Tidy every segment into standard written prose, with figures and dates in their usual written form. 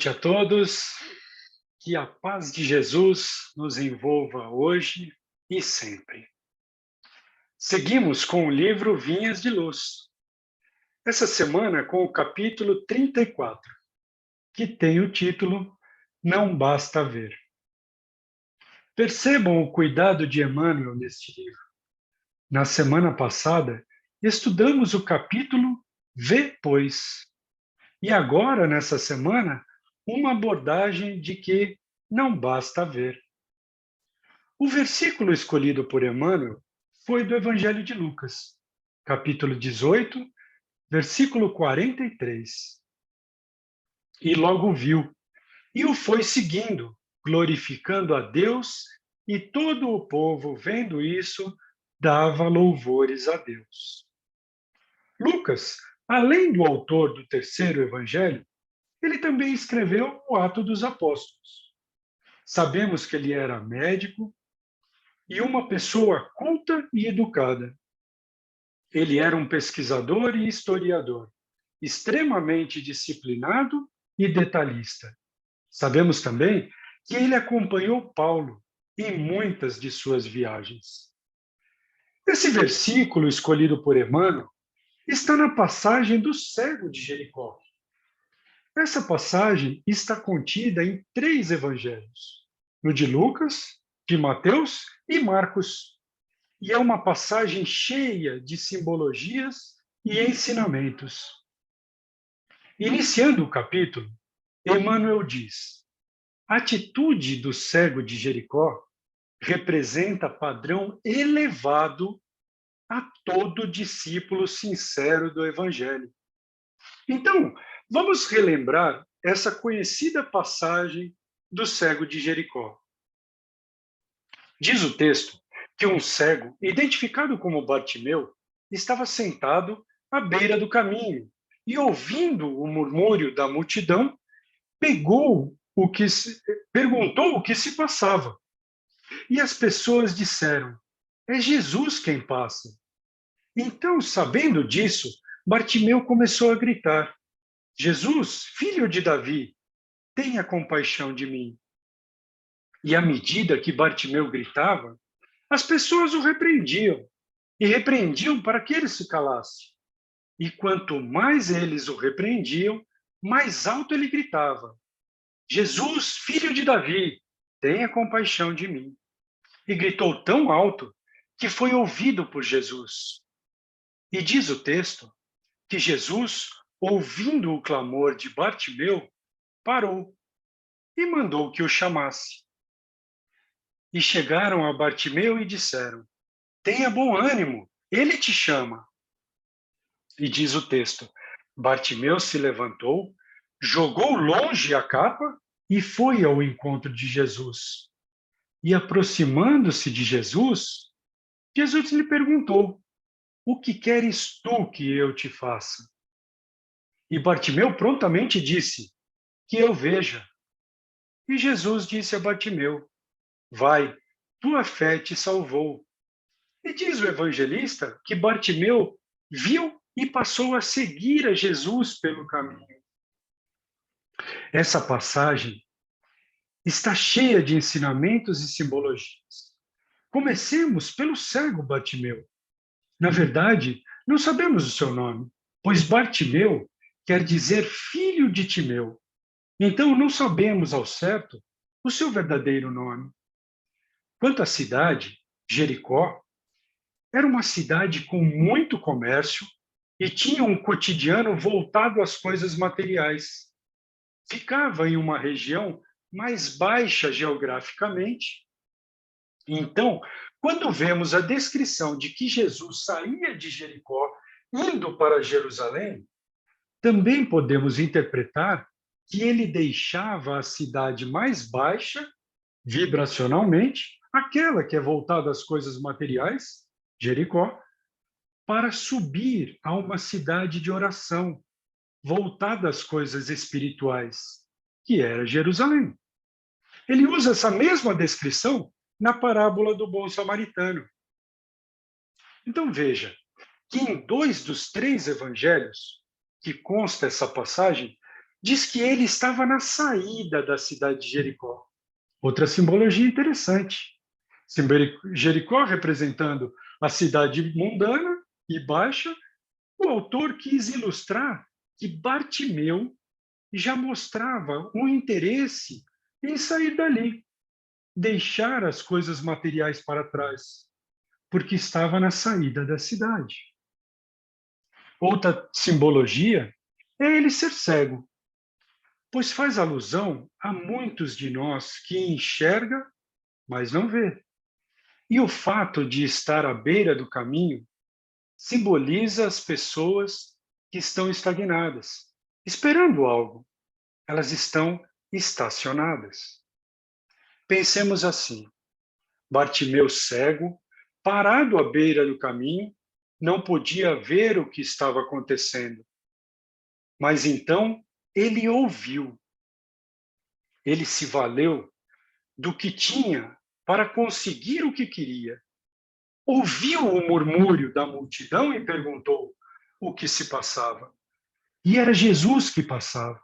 noite a todos. Que a paz de Jesus nos envolva hoje e sempre. Seguimos com o livro Vinhas de Luz. Essa semana com o capítulo 34, que tem o título Não Basta Ver. Percebam o cuidado de Emmanuel neste livro. Na semana passada, estudamos o capítulo Vê, pois. E agora, nessa semana, uma abordagem de que não basta ver. O versículo escolhido por Emmanuel foi do Evangelho de Lucas, capítulo 18, versículo 43. E logo viu, e o foi seguindo, glorificando a Deus, e todo o povo, vendo isso, dava louvores a Deus. Lucas, além do autor do terceiro evangelho, ele também escreveu o Atos dos Apóstolos. Sabemos que ele era médico e uma pessoa culta e educada. Ele era um pesquisador e historiador, extremamente disciplinado e detalhista. Sabemos também que ele acompanhou Paulo em muitas de suas viagens. Esse versículo escolhido por Emmanuel está na passagem do cego de Jericó. Essa passagem está contida em 3 evangelhos: no de Lucas, de Mateus e Marcos. E é uma passagem cheia de simbologias e ensinamentos. Iniciando o capítulo, Emmanuel diz: a atitude do cego de Jericó representa padrão elevado a todo discípulo sincero do Evangelho. Então, vamos relembrar essa conhecida passagem do cego de Jericó. Diz o texto que um cego, identificado como Bartimeu, estava sentado à beira do caminho e, ouvindo o murmúrio da multidão, perguntou o que se passava. E as pessoas disseram: é Jesus quem passa. Então, sabendo disso, Bartimeu começou a gritar: Jesus, filho de Davi, tenha compaixão de mim. E à medida que Bartimeu gritava, as pessoas o repreendiam e repreendiam para que ele se calasse. E quanto mais eles o repreendiam, mais alto ele gritava: Jesus, filho de Davi, tenha compaixão de mim. E gritou tão alto que foi ouvido por Jesus. E diz o texto que Jesus, ouvindo o clamor de Bartimeu, parou e mandou que o chamasse. E chegaram a Bartimeu e disseram: tenha bom ânimo, ele te chama. E diz o texto: Bartimeu se levantou, jogou longe a capa e foi ao encontro de Jesus. E aproximando-se de Jesus, Jesus lhe perguntou: o que queres tu que eu te faça? E Bartimeu prontamente disse: que eu veja. E Jesus disse a Bartimeu: vai, tua fé te salvou. E diz o evangelista que Bartimeu viu e passou a seguir a Jesus pelo caminho. Essa passagem está cheia de ensinamentos e simbologias. Comecemos pelo cego Bartimeu. Na verdade, não sabemos o seu nome, pois Bartimeu quer dizer filho de Timeu. Então, não sabemos ao certo o seu verdadeiro nome. Quanto à cidade, Jericó, era uma cidade com muito comércio e tinha um cotidiano voltado às coisas materiais. Ficava em uma região mais baixa geograficamente. Então, quando vemos a descrição de que Jesus saía de Jericó indo para Jerusalém, também podemos interpretar que ele deixava a cidade mais baixa, vibracionalmente, aquela que é voltada às coisas materiais, Jericó, para subir a uma cidade de oração, voltada às coisas espirituais, que era Jerusalém. Ele usa essa mesma descrição na parábola do bom samaritano. Então veja que em 2 dos 3 evangelhos que consta essa passagem, diz que ele estava na saída da cidade de Jericó. Outra simbologia interessante. Jericó representando a cidade mundana e baixa, o autor quis ilustrar que Bartimeu já mostrava um interesse em sair dali, deixar as coisas materiais para trás, porque estava na saída da cidade. Outra simbologia é ele ser cego, pois faz alusão a muitos de nós que enxerga, mas não vê. E o fato de estar à beira do caminho simboliza as pessoas que estão estagnadas, esperando algo. Elas estão estacionadas. Pensemos assim: Bartimeu cego, parado à beira do caminho, não podia ver o que estava acontecendo. Mas então ele ouviu. Ele se valeu do que tinha para conseguir o que queria. Ouviu o murmúrio da multidão e perguntou o que se passava. E era Jesus que passava.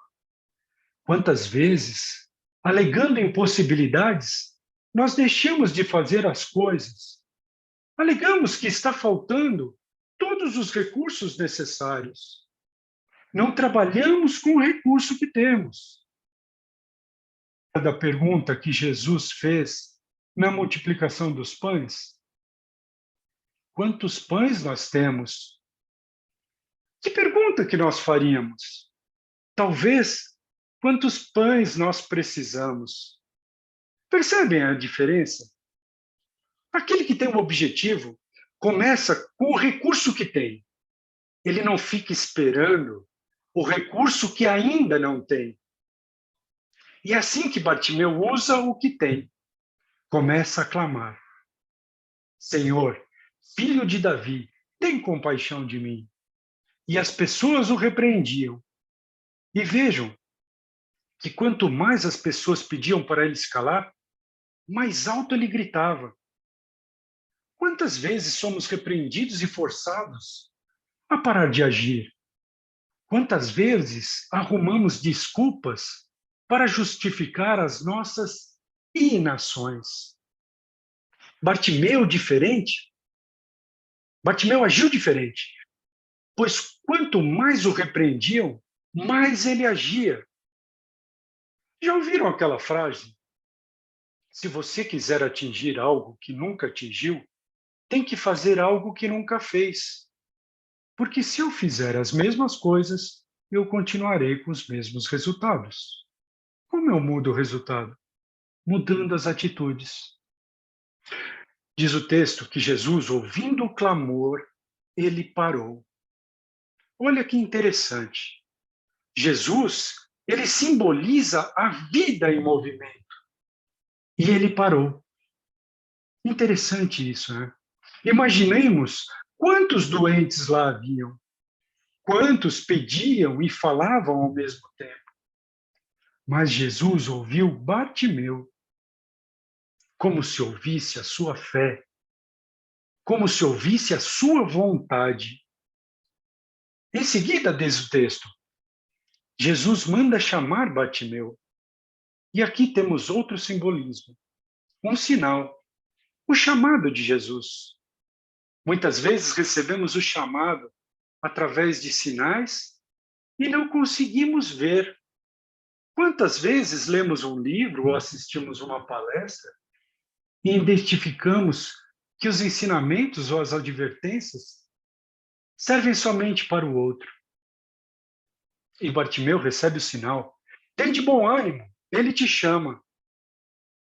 Quantas vezes, alegando impossibilidades, nós deixamos de fazer as coisas? Alegamos que está faltando todos os recursos necessários. Não trabalhamos com o recurso que temos. Da pergunta que Jesus fez na multiplicação dos pães: quantos pães nós temos? Que pergunta que nós faríamos? Talvez, quantos pães nós precisamos? Percebem a diferença? Aquele que tem um objetivo começa com o recurso que tem. Ele não fica esperando o recurso que ainda não tem. E é assim que Bartimeu usa o que tem. Começa a clamar: Senhor, filho de Davi, tem compaixão de mim. E as pessoas o repreendiam. E vejam que quanto mais as pessoas pediam para ele se calar, mais alto ele gritava. Quantas vezes somos repreendidos e forçados a parar de agir? Quantas vezes arrumamos desculpas para justificar as nossas inações? Bartimeu agiu diferente, pois quanto mais o repreendiam, mais ele agia. Já ouviram aquela frase? Se você quiser atingir algo que nunca atingiu, tem que fazer algo que nunca fez. Porque se eu fizer as mesmas coisas, eu continuarei com os mesmos resultados. Como eu mudo o resultado? Mudando as atitudes. Diz o texto que Jesus, ouvindo o clamor, ele parou. Olha que interessante. Jesus, ele simboliza a vida em movimento. E ele parou. Interessante isso, né? Imaginemos quantos doentes lá haviam, quantos pediam e falavam ao mesmo tempo. Mas Jesus ouviu Bartimeu, como se ouvisse a sua fé, como se ouvisse a sua vontade. Em seguida, diz o texto, Jesus manda chamar Bartimeu. E aqui temos outro simbolismo, um sinal, o chamado de Jesus. Muitas vezes recebemos o chamado através de sinais e não conseguimos ver. Quantas vezes lemos um livro ou assistimos uma palestra e identificamos que os ensinamentos ou as advertências servem somente para o outro? E Bartimeu recebe o sinal. Tem de bom ânimo, ele te chama.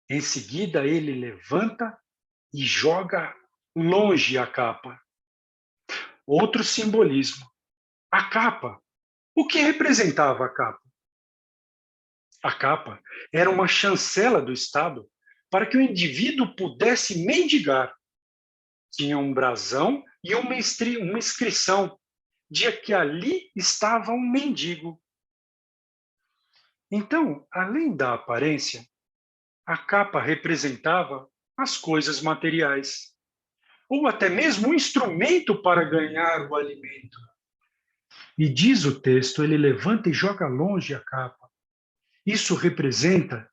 Em seguida, ele levanta e joga longe a capa. Outro simbolismo. A capa. O que representava a capa? A capa era uma chancela do Estado para que o indivíduo pudesse mendigar. Tinha um brasão e uma inscrição de que ali estava um mendigo. Então, além da aparência, a capa representava as coisas materiais, ou até mesmo um instrumento para ganhar o alimento. E diz o texto, ele levanta e joga longe a capa. Isso representa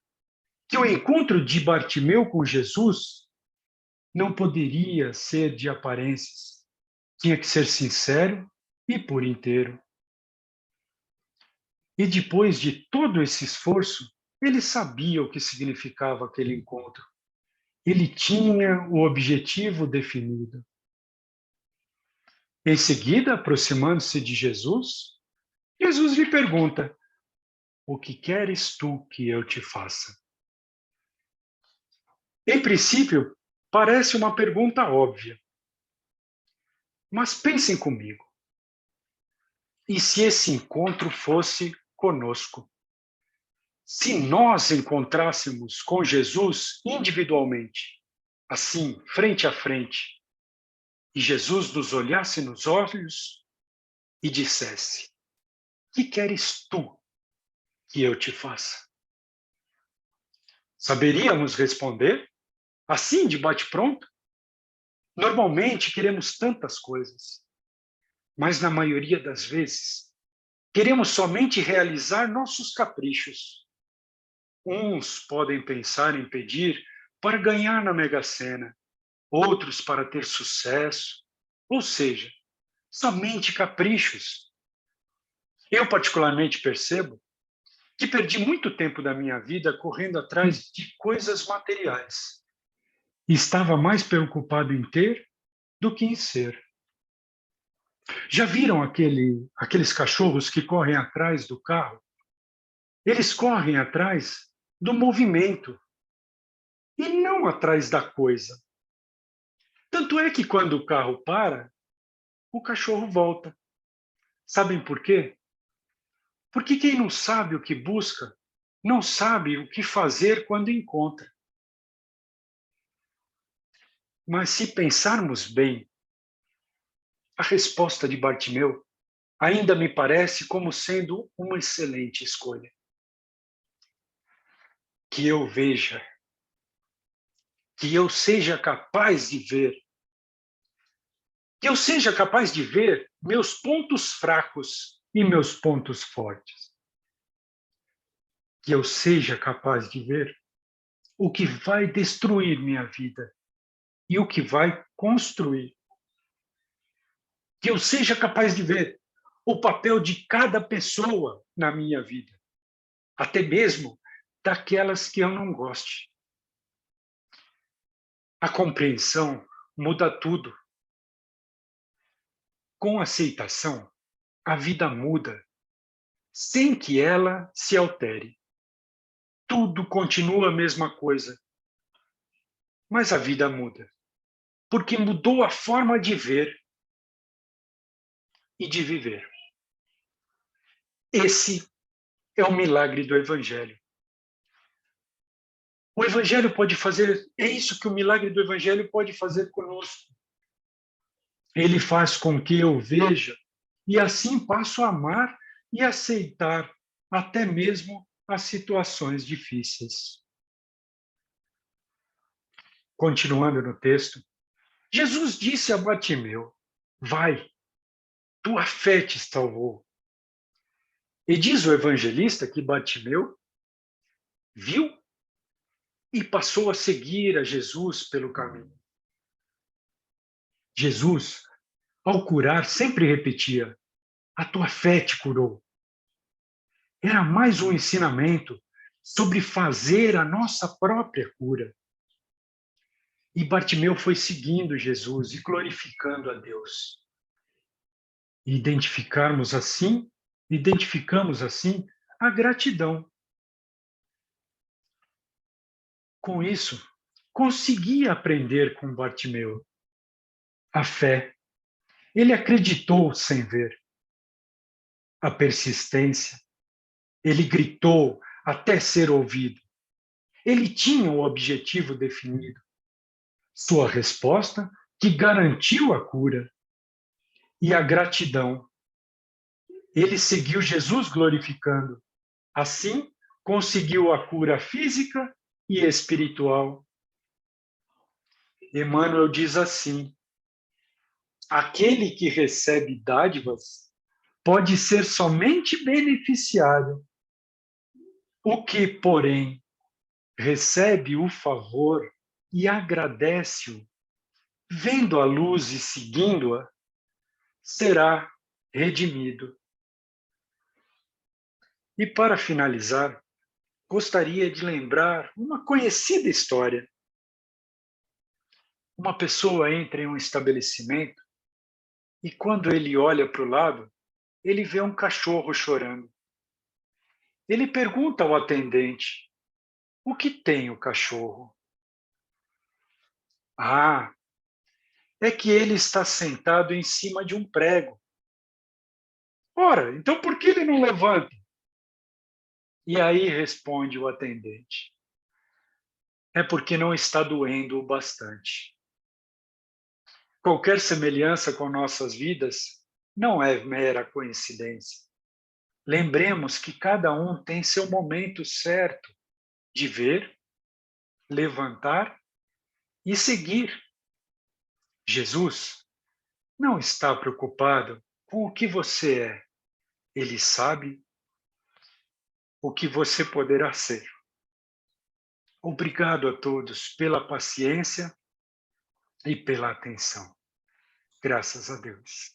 que o encontro de Bartimeu com Jesus não poderia ser de aparências. Tinha que ser sincero e por inteiro. E depois de todo esse esforço, ele sabia o que significava aquele encontro. Ele tinha o objetivo definido. Em seguida, aproximando-se de Jesus, Jesus lhe pergunta: o que queres tu que eu te faça? Em princípio, parece uma pergunta óbvia. Mas pensem comigo. E se esse encontro fosse conosco? Se nós encontrássemos com Jesus individualmente, assim, frente a frente, e Jesus nos olhasse nos olhos e dissesse: que queres tu que eu te faça? Saberíamos responder assim, de bate-pronto? Normalmente queremos tantas coisas, mas na maioria das vezes queremos somente realizar nossos caprichos. Uns podem pensar em pedir para ganhar na Mega Sena, outros para ter sucesso, ou seja, somente caprichos. Eu particularmente percebo que perdi muito tempo da minha vida correndo atrás de coisas materiais. E estava mais preocupado em ter do que em ser. Já viram aqueles cachorros que correm atrás do carro? Eles correm atrás do movimento e não atrás da coisa. Tanto é que quando o carro para, o cachorro volta. Sabem por quê? Porque quem não sabe o que busca, não sabe o que fazer quando encontra. Mas se pensarmos bem, a resposta de Bartimeu ainda me parece como sendo uma excelente escolha. Que eu veja, que eu seja capaz de ver, que eu seja capaz de ver meus pontos fracos e meus pontos fortes. Que eu seja capaz de ver o que vai destruir minha vida e o que vai construir. Que eu seja capaz de ver o papel de cada pessoa na minha vida, até mesmo daquelas que eu não goste. A compreensão muda tudo. Com aceitação, a vida muda, sem que ela se altere. Tudo continua a mesma coisa, mas a vida muda, porque mudou a forma de ver e de viver. Esse é o milagre do Evangelho. O Evangelho pode fazer, é isso que o milagre do Evangelho pode fazer conosco. Ele faz com que eu veja e assim passo a amar e aceitar até mesmo as situações difíceis. Continuando no texto, Jesus disse a Bartimeu: vai, tua fé te salvou. E diz o evangelista que Bartimeu viu e passou a seguir a Jesus pelo caminho. Jesus, ao curar, sempre repetia: a tua fé te curou. Era mais um ensinamento sobre fazer a nossa própria cura. E Bartimeu foi seguindo Jesus e glorificando a Deus. E identificamos assim a gratidão. Com isso, consegui aprender com Bartimeu a fé. Ele acreditou sem ver. A persistência. Ele gritou até ser ouvido. Ele tinha o objetivo definido. Sua resposta, que garantiu a cura. E a gratidão. Ele seguiu Jesus glorificando. Assim, conseguiu a cura física e espiritual. Emmanuel diz assim: aquele que recebe dádivas pode ser somente beneficiário. O que, porém, recebe o favor e agradece-o, vendo a luz e seguindo-a, será redimido. E para finalizar, gostaria de lembrar uma conhecida história. Uma pessoa entra em um estabelecimento e quando ele olha para o lado, ele vê um cachorro chorando. Ele pergunta ao atendente: o que tem o cachorro? Ah, é que ele está sentado em cima de um prego. Ora, então por que ele não levanta? E aí responde o atendente: é porque não está doendo o bastante. Qualquer semelhança com nossas vidas não é mera coincidência. Lembremos que cada um tem seu momento certo de ver, levantar e seguir. Jesus não está preocupado com o que você é. Ele sabe o que você poderá ser. Obrigado a todos pela paciência e pela atenção. Graças a Deus.